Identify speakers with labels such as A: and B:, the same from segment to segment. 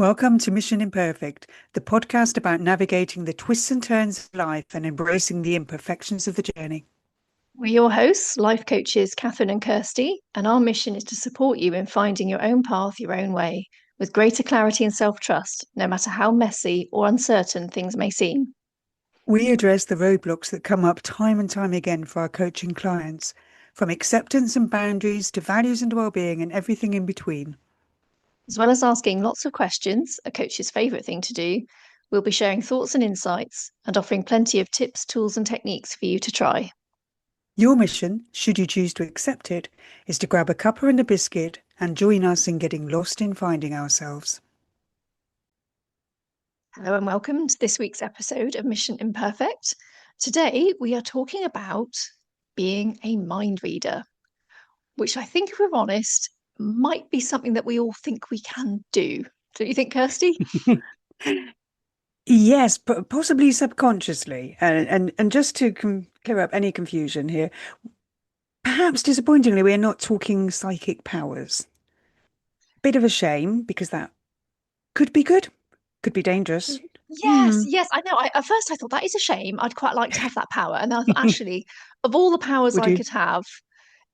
A: Welcome to Mission Imperfect, the podcast about navigating the twists and turns of life and embracing the imperfections of the journey.
B: We're your hosts, life coaches Kathryn and Kirsty, and our mission is to support you in finding your own path, your own way, with greater clarity and self trust, no matter how messy or uncertain things may seem.
A: We address the roadblocks that come up time and time again for our coaching clients, from acceptance and boundaries to values and well-being and everything in between.
B: As well as asking lots of questions, a coach's favourite thing to do, we'll be sharing thoughts and insights and offering plenty of tips, tools, and techniques for you to try.
A: Your mission, should you choose to accept it, is to grab a cuppa and a biscuit and join us in getting lost in finding ourselves.
B: Hello and welcome to this week's episode of Mission Imperfect. Today we are talking about being a mind reader, which I think, if we're honest, might be something that we all think we can do. Don't you think, Kirsty?
A: Yes, but possibly subconsciously. And just to clear up any confusion here, perhaps disappointingly, we're not talking psychic powers. Bit of a shame because that could be good, could be dangerous.
B: Yes,
A: Hmm.
B: yes, I know. At first I thought that is a shame. I'd quite like to have that power. And then I thought, actually, of all the powers
A: Would
B: I
A: you?
B: could have,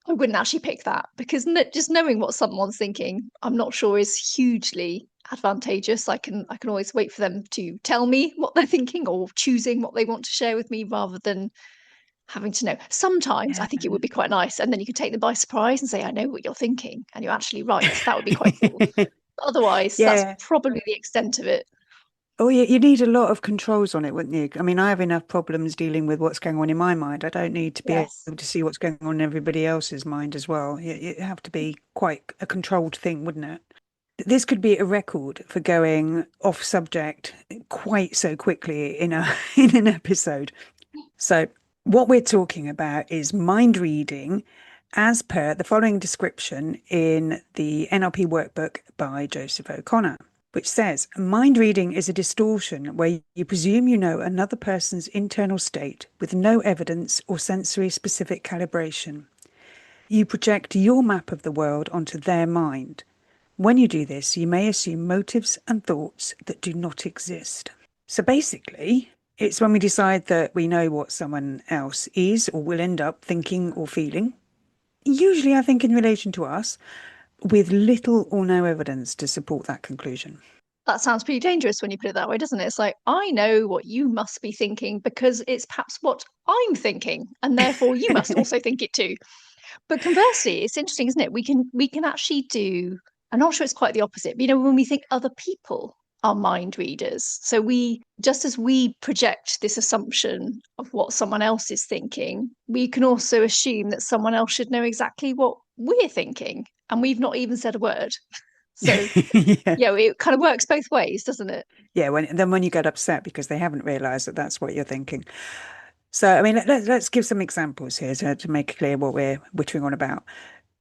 B: I wouldn't actually pick that because just knowing what someone's thinking, I'm not sure is hugely advantageous. I can always wait for them to tell me what they're thinking or choosing what they want to share with me rather than having to know. Sometimes I
A: Yeah.
B: think it would be quite nice, and then you can take them by surprise and say, "I know what you're thinking," and you're actually right. That would be quite cool. Otherwise, that's
A: Yeah.
B: probably the extent of it.
A: Oh, yeah, you need a lot of controls on it, wouldn't you? I mean, I have enough problems dealing with what's going on in my mind. I don't need to be
B: Yes.
A: able to see what's going on in everybody else's mind as well. It have to be quite a controlled thing, wouldn't it? This could be a record for going off subject quite so quickly in a in an episode. So, what we're talking about is mind reading as per the following description in the NLP workbook by Joseph O'Connor, which says mind reading is a distortion where you presume you know another person's internal state with no evidence or sensory specific calibration. You project your map of the world onto their mind. When you do this, you may assume motives and thoughts that do not exist. So basically, it's when we decide that we know what someone else is or will end up thinking or feeling, usually I think in relation to us, with little or no evidence to support that conclusion.
B: That sounds pretty dangerous when you put it that way, doesn't it? It's like, I know what you must be thinking because it's perhaps what I'm thinking, and therefore you must also think it too. But conversely, it's interesting, isn't it? We can actually do, I'm not sure it's quite the opposite, but when we think other people are mind readers. So we just as we project this assumption of what someone else is thinking, we can also assume that someone else should know exactly what we're thinking. And we've not even said a word. So
A: Yeah.
B: yeah, it kind of works both ways, doesn't it?
A: Yeah, when you get upset because they haven't realized that that's what you're thinking. So, I mean, let's give some examples here to make it clear what we're wittering on about.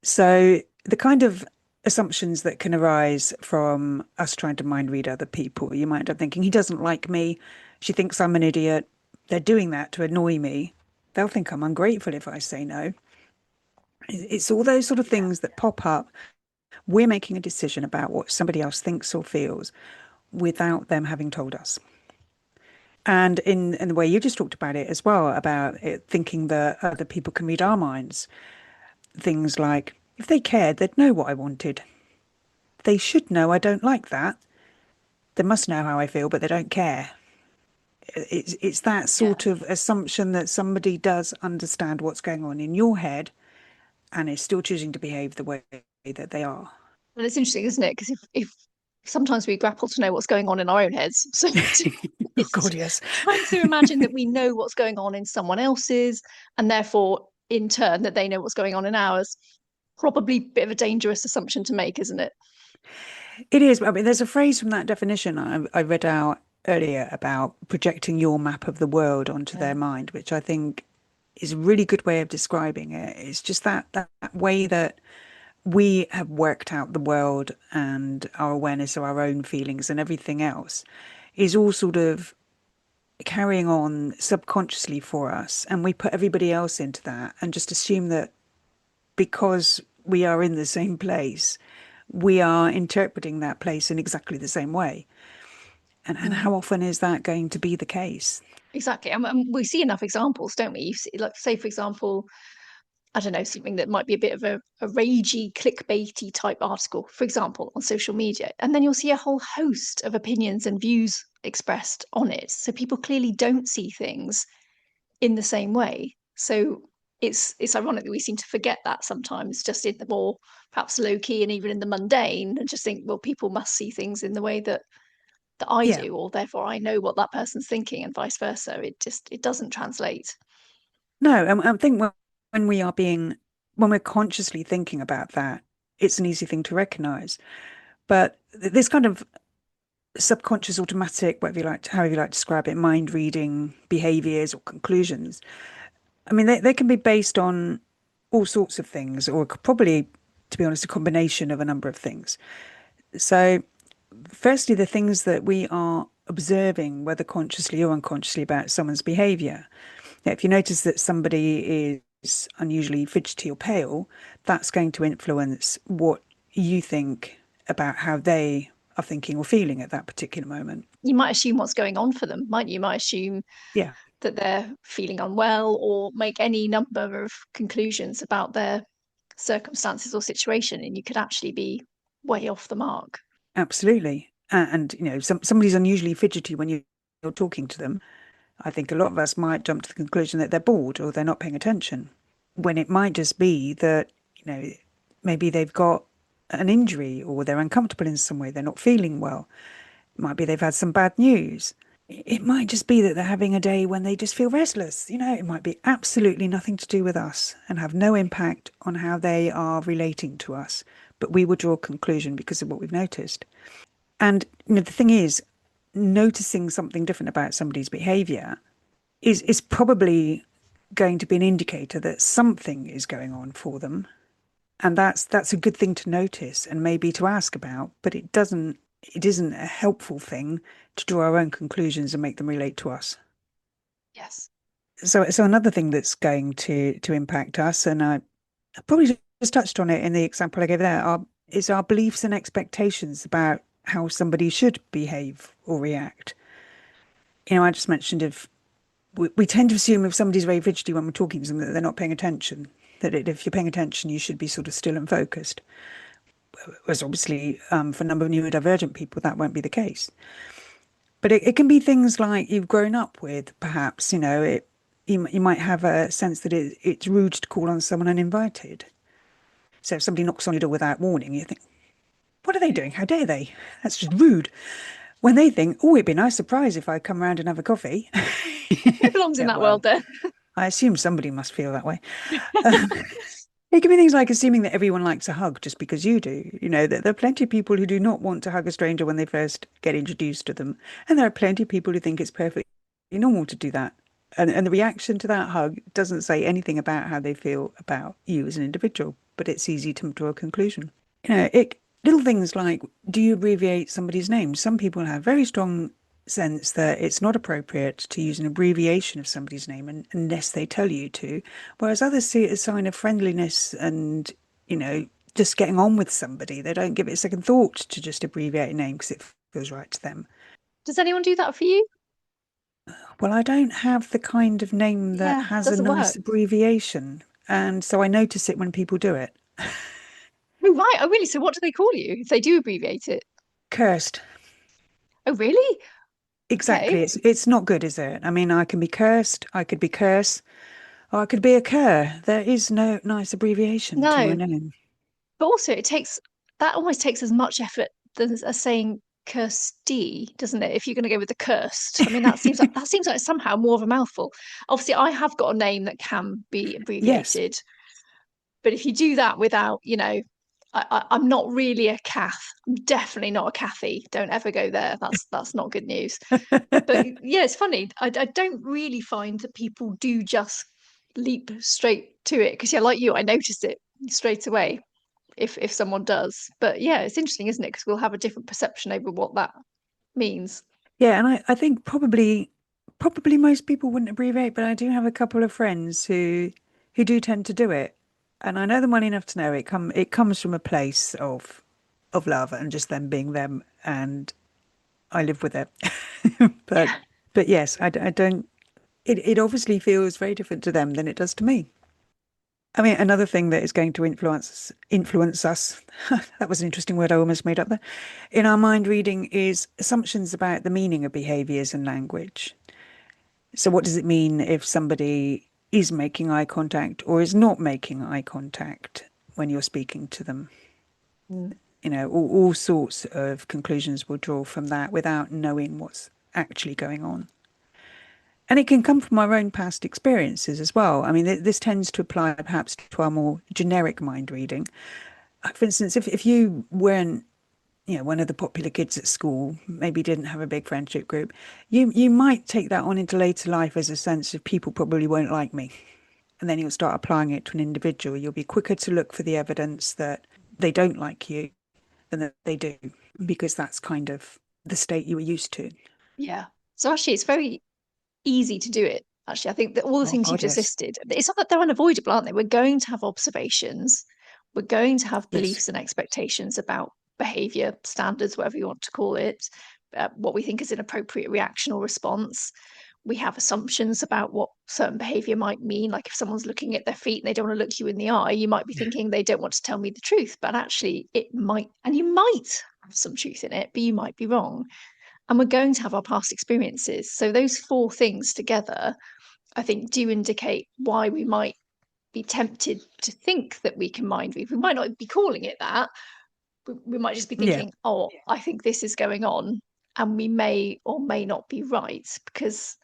A: So, the kind of assumptions that can arise from us trying to mind read other people, you might end up thinking, he doesn't like me. She thinks I'm an idiot. They're doing that to annoy me. They'll think I'm ungrateful if I say no. It's all those sort of
B: Yeah.
A: things that pop up. We're making a decision about what somebody else thinks or feels without them having told us. And in the way you just talked about it as well, about it, thinking that other people can read our minds, things like, if they cared, they'd know what I wanted. They should know I don't like that. They must know how I feel, but they don't care. It's that
B: Yeah.
A: sort of assumption that somebody does understand what's going on in your head and is still choosing to behave the way that they are.
B: And it's interesting, isn't it? Because if sometimes we grapple to know what's going on in our own heads. So
A: Oh
B: it's
A: God, yes.
B: trying to imagine that we know what's going on in someone else's, and therefore, in turn, that they know what's going on in ours. Probably a bit of a dangerous assumption to make, isn't it?
A: It is. I mean, there's a phrase from that definition I read out earlier about projecting your map of the world onto their
B: Yeah.
A: mind, which I think is a really good way of describing it. It's just that way that we have worked out the world and our awareness of our own feelings and everything else is all sort of carrying on subconsciously for us. And we put everybody else into that and just assume that because we are in the same place, we are interpreting that place in exactly the same way. And
B: Mm.
A: how often is that going to be the case?
B: Exactly. And we see enough examples, don't we? You see, like, say, for example, I don't know, something that might be a bit of a ragey, clickbaity type article, for example, on social media. And then you'll see a whole host of opinions and views expressed on it. So people clearly don't see things in the same way. So it's ironic that we seem to forget that sometimes, just in the more perhaps low key and even in the mundane, and just think, well, people must see things in the way that I
A: Yeah.
B: do, or therefore I know what that person's thinking, and vice versa. It doesn't translate.
A: No, I think when we are being, when we're consciously thinking about that, it's an easy thing to recognize. But this kind of subconscious, automatic, whatever you like, however you like to describe it, mind reading behaviors or conclusions, I mean, they can be based on all sorts of things, or probably, to be honest, a combination of a number of things. So, firstly, the things that we are observing, whether consciously or unconsciously, about someone's behavior. Now, if you notice that somebody is unusually fidgety or pale, that's going to influence what you think about how they are thinking or feeling at that particular moment.
B: You might assume what's going on for them, might you? You might assume
A: Yeah,
B: that they're feeling unwell, or make any number of conclusions about their circumstances or situation, and you could actually be way off the mark.
A: absolutely. And you know, somebody's unusually fidgety when you're talking to them. I think a lot of us might jump to the conclusion that they're bored or they're not paying attention, when it might just be that, you know, maybe they've got an injury or they're uncomfortable in some way, they're not feeling well. It might be they've had some bad news. It might just be that they're having a day when they just feel restless. You know, it might be absolutely nothing to do with us and have no impact on how they are relating to us. But we would draw a conclusion because of what we've noticed. And you know, the thing is, noticing something different about somebody's behavior is probably going to be an indicator that something is going on for them, and that's a good thing to notice and maybe to ask about, but it isn't a helpful thing to draw our own conclusions and make them relate to us.
B: Yes.
A: So another thing that's going to impact us, and I probably just touched on it in the example I gave there, is our beliefs and expectations about how somebody should behave or react. You know, I just mentioned, if we tend to assume if somebody's very fidgety when we're talking to them, that they're not paying attention. If you're paying attention, you should be sort of still and focused. Whereas obviously, for a number of neurodivergent people, that won't be the case. But it can be things like you've grown up with, perhaps, you know, you might have a sense that it's rude to call on someone uninvited. So if somebody knocks on your door without warning, you think, what are they doing? How dare they? That's just rude. When they think, oh, it'd be a nice surprise if I come around and have a coffee.
B: Who belongs in
A: Yeah,
B: that world
A: well,
B: then?
A: I assume somebody must feel that way. Um, it can be things like assuming that everyone likes a hug just because you do. You know, that there are plenty of people who do not want to hug a stranger when they first get introduced to them. And there are plenty of people who think it's perfectly normal to do that. And the reaction to that hug doesn't say anything about how they feel about you as an individual, but it's easy to draw a conclusion. You know, little things like, do you abbreviate somebody's name? Some people have very strong sense that it's not appropriate to use an abbreviation of somebody's name unless they tell you to, whereas others see it as a sign of friendliness and, you know, just getting on with somebody. They don't give it a second thought to just abbreviate a name because it feels right to them.
B: Does anyone do that for you?
A: Well, I don't have the kind of name that
B: Yeah,
A: has a
B: doesn't work.
A: nice abbreviation, and so I notice it when people do it.
B: Oh, right. Oh, really? So what do they call you if they do abbreviate it?
A: Cursed.
B: Oh, really?
A: Exactly.
B: Okay.
A: It's not good, is it? I mean, I can be cursed, I could be curse, or I could be a cur. There is no nice abbreviation to my
B: No,
A: name.
B: but also it takes that almost takes as much effort as saying Kirsty, doesn't it? If you're going to go with the cursed, I mean that seems like somehow more of a mouthful. Obviously, I have got a name that can be
A: Yes.
B: abbreviated, but if you do that without, I'm not really a Kath. I'm definitely not a Kathy. Don't ever go there. That's not good news. But yeah, it's funny. I don't really find that people do just leap straight to it because yeah, like you, I notice it straight away if someone does. But yeah, it's interesting, isn't it? Because we'll have a different perception over what that means.
A: Yeah, and I think probably most people wouldn't abbreviate, but I do have a couple of friends who do tend to do it. And I know them well enough to know it comes from a place of of love and just them being them, and I live with it. but but yes, I don't. It obviously feels very different to them than it does to me. I mean, another thing that is going to influence us, that was an interesting word I almost made up there, in our mind reading is assumptions about the meaning of behaviors and language. So what does it mean if somebody is making eye contact or is not making eye contact when you're speaking to them?
B: Mm.
A: All sorts of conclusions will draw from that without knowing what's actually going on. And it can come from our own past experiences as well. I mean, this tends to apply perhaps to our more generic mind reading. For instance, if you weren't, one of the popular kids at school, maybe didn't have a big friendship group, you might take that on into later life as a sense of people probably won't like me. And then you'll start applying it to an individual. You'll be quicker to look for the evidence that they don't like you than that they do, because that's kind of the state you were used to.
B: Yeah. So actually, it's very easy to do it. Actually, I think that all the
A: Oh
B: things you've
A: God,
B: just
A: yes.
B: listed, it's not that they're unavoidable, aren't they? We're going to have observations, we're going to have
A: Yes.
B: beliefs and expectations about behavior standards, whatever you want to call it, what we think is an appropriate reaction or response. We have assumptions about what certain behavior might mean. Like if someone's looking at their feet and they don't want to look you in the eye, you might be thinking they don't want to tell me the truth, but actually it might, and you might have some truth in it, but you might be wrong. And we're going to have our past experiences. So those four things together, I think, do indicate why we might be tempted to think that we can mind read. We might not be calling it that. We might just be
A: Yeah.
B: thinking, oh, I think this is going on. And we may or may not be right because,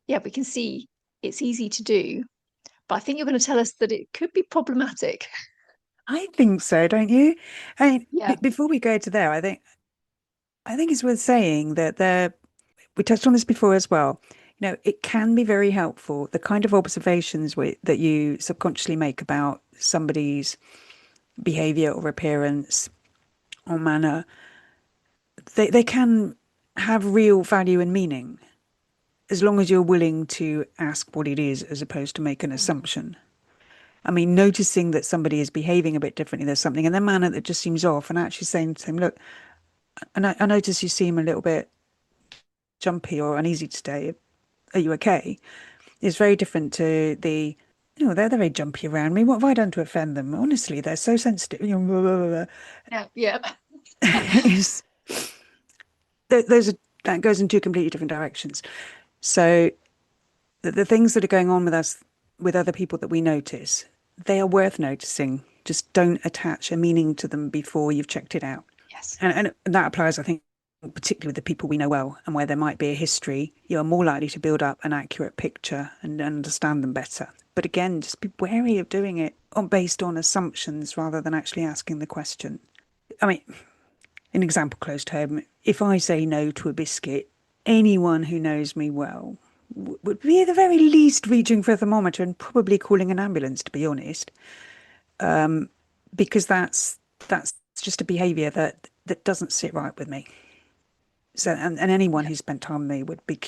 B: yeah, we can see it's easy to do. But I think you're going to tell us that it could be problematic.
A: I think so, don't you? I mean,
B: Yeah.
A: before we go to there, I think it's worth saying that we touched on this before as well. It can be very helpful, the kind of observations that you subconsciously make about somebody's behavior or appearance or manner, they can have real value and meaning as long as you're willing to ask what it is as opposed to make an
B: Mm.
A: assumption. I mean, noticing that somebody is behaving a bit differently, there's something in their manner that just seems off, and actually saying to them, look, I notice you seem a little bit jumpy or uneasy today. Are you okay? It's very different to they're very jumpy around me. What have I done to offend them? Honestly, they're so sensitive. Blah, blah, blah, blah.
B: Yeah. Yeah.
A: It's- those are, that goes in two completely different directions. So the things that are going on with us, with other people that we notice, they are worth noticing. Just don't attach a meaning to them before you've checked it out.
B: Yes.
A: And that applies, I think, particularly with the people we know well and where there might be a history, you are more likely to build up an accurate picture and understand them better. But again, just be wary of doing it based on assumptions rather than actually asking the question. I mean, an example close to home, if I say no to a biscuit, anyone who knows me well would be at the very least reaching for a thermometer and probably calling an ambulance, to be honest, because that's just a behaviour that doesn't sit right with me. So, and anyone
B: Yeah.
A: who spent time with me would be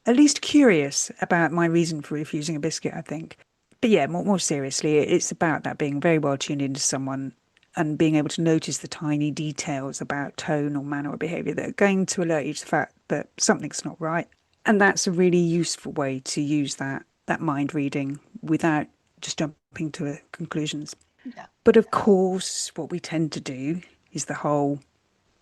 A: at least curious about my reason for refusing a biscuit, I think. But yeah, more seriously, it's about that being very well tuned into someone and being able to notice the tiny details about tone or manner or behaviour that are going to alert you to the fact that something's not right. And that's a really useful way to use that mind reading without just jumping to conclusions.
B: Yeah.
A: But of course, what we tend to do is the whole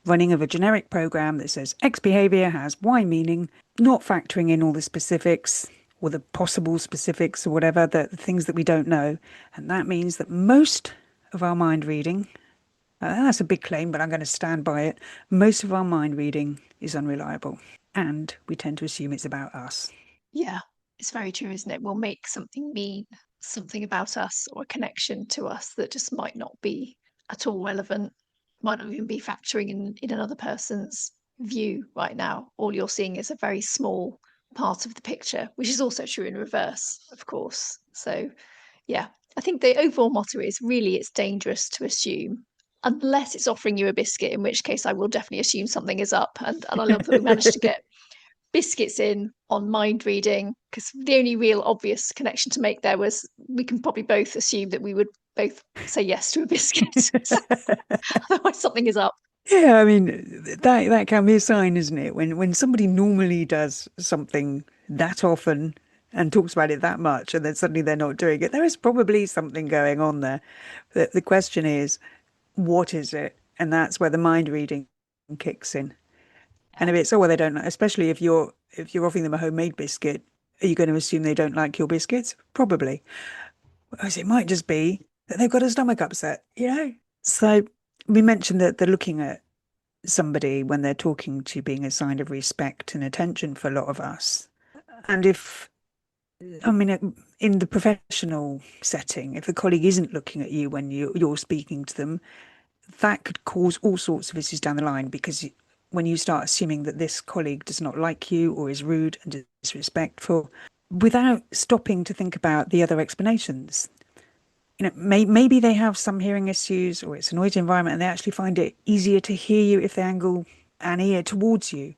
A: running of a generic program that says X behavior has Y meaning, not factoring in all the specifics or the possible specifics or whatever, the things that we don't know. And that means that most of our mind reading, that's a big claim, but I'm going to stand by it. Most of our mind reading is unreliable. And we tend to assume it's about us.
B: Yeah, it's very true, isn't it? We'll make something mean something about us or a connection to us that just might not be at all relevant, might not even be factoring in another person's view right now. All you're seeing is a very small part of the picture, which is also true in reverse, of course. So, yeah, I think the overall motto is really it's dangerous to assume. Unless it's offering you a biscuit, in which case I will definitely assume something is up. And I love that we managed to get biscuits in on mind reading because the only real obvious connection to make there was we can probably both assume that we would both say yes to a biscuit. Otherwise, something is up.
A: Yeah, I mean that can be a sign, isn't it? When somebody normally does something that often and talks about it that much, and then suddenly they're not doing it, there is probably something going on there. The question is, what is it? And that's where the mind reading kicks in. And if it's, oh well, they don't like, especially if you're offering them a homemade biscuit, are you going to assume they don't like your biscuits? Probably. Whereas it might just be that they've got a stomach upset, you know? So we mentioned that they're looking at somebody when they're talking to you being a sign of respect and attention for a lot of us. And if, I mean, in the professional setting, if a colleague isn't looking at you when you're speaking to them, that could cause all sorts of issues down the line because when you start assuming that this colleague does not like you or is rude and disrespectful, without stopping to think about the other explanations, maybe they have some hearing issues or it's a noisy environment and they actually find it easier to hear you if they angle an ear towards you.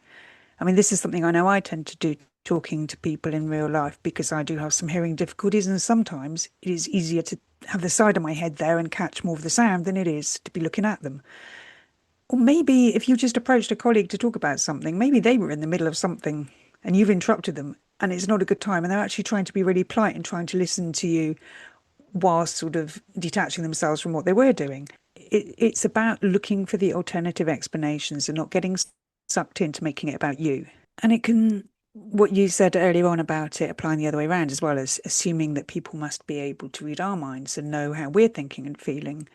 A: I mean, this is something I know I tend to do talking to people in real life because I do have some hearing difficulties, and sometimes it is easier to have the side of my head there and catch more of the sound than it is to be looking at them. Or maybe if you just approached a colleague to talk about something, maybe they were in the middle of something and you've interrupted them and it's not a good time and they're actually trying to be really polite and trying to listen to you whilst sort of detaching themselves from what they were doing. It's about looking for the alternative explanations and not getting sucked into making it about you. And it can, what you said earlier on about it applying the other way around as well, as assuming that people must be able to read our minds and know how we're thinking and feeling.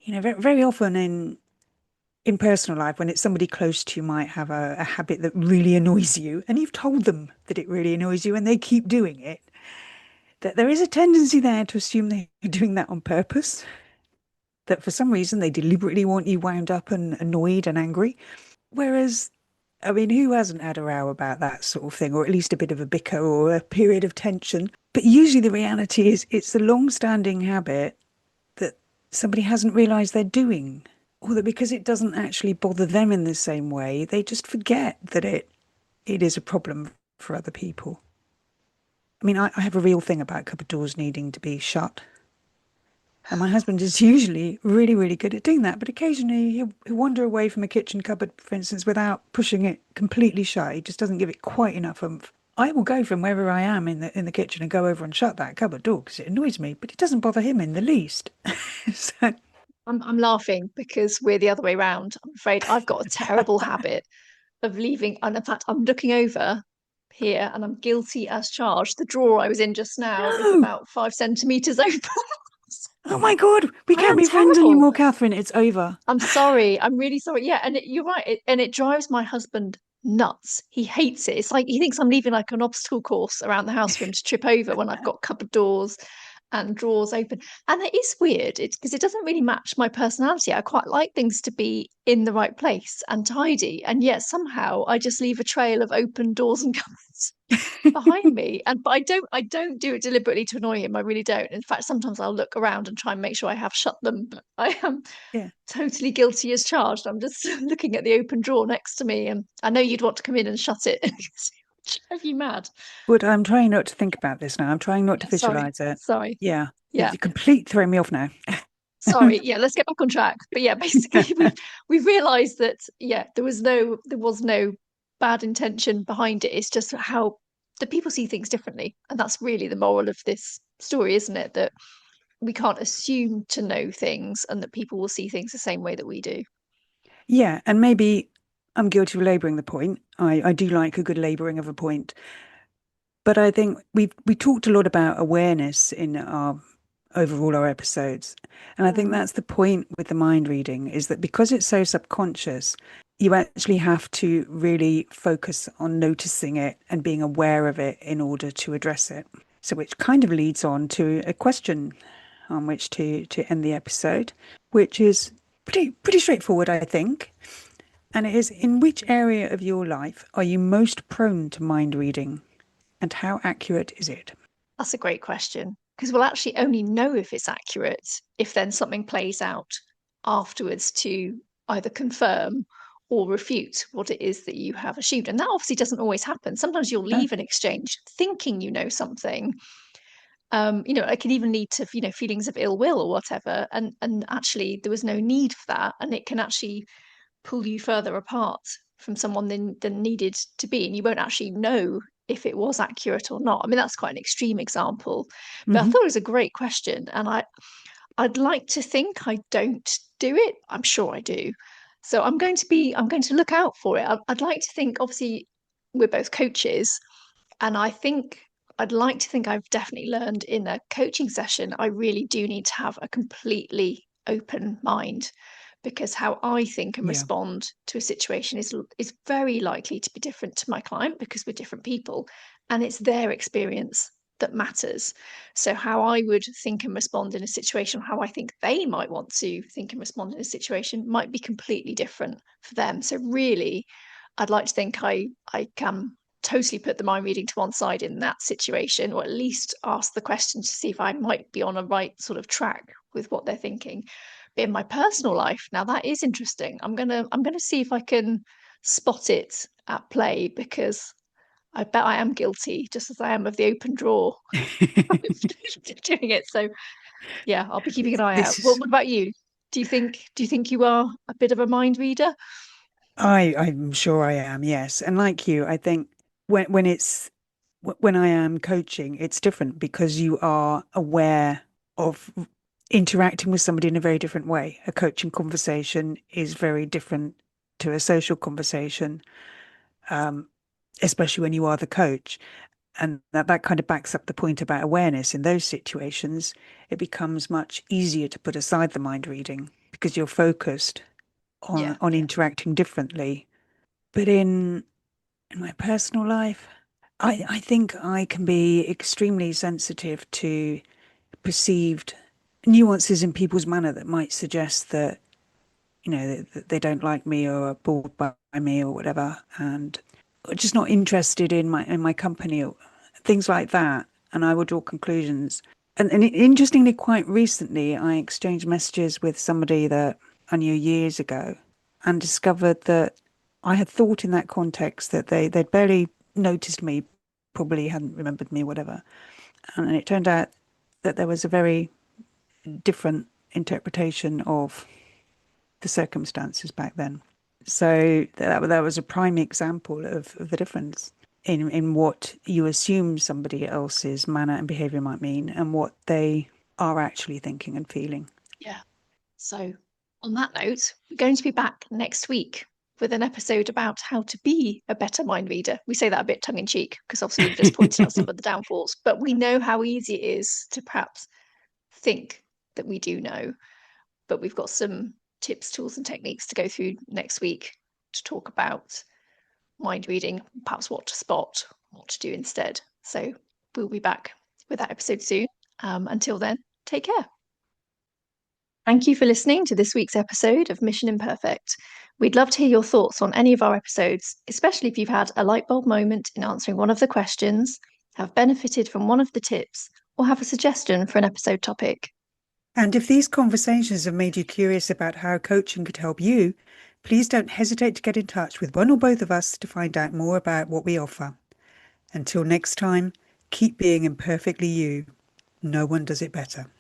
A: Very, very often in personal life, when it's somebody close to you might have a habit that really annoys you, and you've told them that it really annoys you and they keep doing it, that there is a tendency there to assume they're doing that on purpose, that for some reason they deliberately want you wound up and annoyed and angry. Whereas, I mean, who hasn't had a row about that sort of thing, or at least a bit of a bicker or a period of tension? But usually the reality is it's a long-standing habit that somebody hasn't realised they're doing, or that because it doesn't actually bother them in the same way, they just forget that it is a problem for other people. I mean, I have a real thing about cupboard doors needing to be shut. And my husband is usually really, really good at doing that. But occasionally he'll wander away from a kitchen cupboard, for instance, without pushing it completely shut. He just doesn't give it quite enough oomph. I will go from wherever I am in the kitchen and go over and shut that cupboard door because it annoys me, but it doesn't bother him in the least. So,
B: I'm laughing because we're the other way round. I'm afraid I've got a terrible habit of leaving. And in fact, I'm looking over here and I'm guilty as charged. The drawer I was in just now is
A: no.
B: about 5 centimeters open.
A: Oh my God, we
B: I
A: can't
B: am
A: be friends
B: terrible.
A: anymore, Kathryn. It's over.
B: I'm sorry. I'm really sorry. Yeah, and you're right. And it drives my husband nuts. He hates it. It's like he thinks I'm leaving like an obstacle course around the house for him to trip over when I've got cupboard doors and drawers open. And it is weird. It's because it doesn't really match my personality. I quite like things to be in the right place and tidy. And yet somehow I just leave a trail of open doors and cupboards behind me. And but I don't do it deliberately to annoy him. I really don't. In fact, sometimes I'll look around and try and make sure I have shut them. But I am
A: Yeah.
B: totally guilty as charged. I'm just looking at the open drawer next to me, and I know you'd want to come in and shut it. Drive you mad.
A: But I'm trying not to think about this now. I'm trying not to
B: Yeah, sorry,
A: visualize it.
B: sorry.
A: Yeah.
B: Yeah,
A: It's complete throwing me off now.
B: sorry. Yeah, let's get back on track. But yeah, basically we've realised that yeah, there was no bad intention behind it. It's just how the people see things differently, and that's really the moral of this story, isn't it? That we can't assume to know things, and that people will see things the same way that we do.
A: Yeah, and maybe I'm guilty of labouring the point. I do like a good labouring of a point. But I think we talked a lot about awareness in our episodes. And I think
B: Mm.
A: that's the point with the mind reading is that because it's so subconscious, you actually have to really focus on noticing it and being aware of it in order to address it. So which kind of leads on to a question on which to end the episode, which is pretty straightforward, I think. And it is, in which area of your life are you most prone to mind reading and how accurate is it?
B: That's a great question because we'll actually only know if it's accurate if then something plays out afterwards to either confirm or refute what it is that you have assumed. And that obviously doesn't always happen. Sometimes you'll
A: No?
B: leave an exchange thinking you know something. It can even lead to feelings of ill will or whatever. And actually there was no need for that. And it can actually pull you further apart from someone than needed to be, and you won't actually know if it was accurate or not. I mean, that's quite an extreme example, but I
A: Hmm.
B: thought it was a great question, and I'd like to think I don't do it. I'm sure I do. So I'm going to look out for it. I'd like to think, obviously, we're both coaches, and I'd like to think I've definitely learned in a coaching session, I really do need to have a completely open mind, because how I think and
A: Yeah.
B: respond to a situation is very likely to be different to my client, because we're different people, and it's their experience that matters. So how I would think and respond in a situation, how I think they might want to think and respond in a situation, might be completely different for them. So really, I'd like to think I can totally put the mind reading to one side in that situation, or at least ask the question to see if I might be on a right sort of track with what they're thinking. But in my personal life, now that is interesting. I'm gonna see if I can spot it at play, because I bet I am guilty, just as I am of the open drawer doing it. So yeah, I'll be keeping an eye out.
A: This is,
B: What about you? Do you think you are a bit of a mind reader?
A: I'm sure I am, yes. And like you, I think when it's when I am coaching, it's different because you are aware of interacting with somebody in a very different way. A coaching conversation is very different to a social conversation, um, especially when you are the coach. And that kind of backs up the point about awareness. In those situations, it becomes much easier to put aside the mind reading because you're focused
B: Yeah,
A: on interacting differently. But in my personal life, I think I can be extremely sensitive to perceived nuances in people's manner that might suggest that, that they don't like me or are bored by me or whatever, and just not interested in my company or things like that. And I would draw conclusions. And interestingly, quite recently, I exchanged messages with somebody that I knew years ago and discovered that I had thought in that context that they'd barely noticed me, probably hadn't remembered me, whatever. And it turned out that there was a very different interpretation of the circumstances back then. So that was a prime example of the difference in what you assume somebody else's manner and behavior might mean and what they are actually thinking and feeling.
B: yeah. So, on that note, we're going to be back next week with an episode about how to be a better mind reader. We say that a bit tongue in cheek because obviously we've just pointed out some of the downfalls, but we know how easy it is to perhaps think that we do know. But we've got some tips, tools, and techniques to go through next week to talk about mind reading, perhaps what to spot, what to do instead. So, we'll be back with that episode soon. Until then, take care. Thank you for listening to this week's episode of Mission Imperfect. We'd love to hear your thoughts on any of our episodes, especially if you've had a light bulb moment in answering one of the questions, have benefited from one of the tips, or have a suggestion for an episode topic.
A: And if these conversations have made you curious about how coaching could help you, please don't hesitate to get in touch with one or both of us to find out more about what we offer. Until next time, keep being imperfectly you. No one does it better.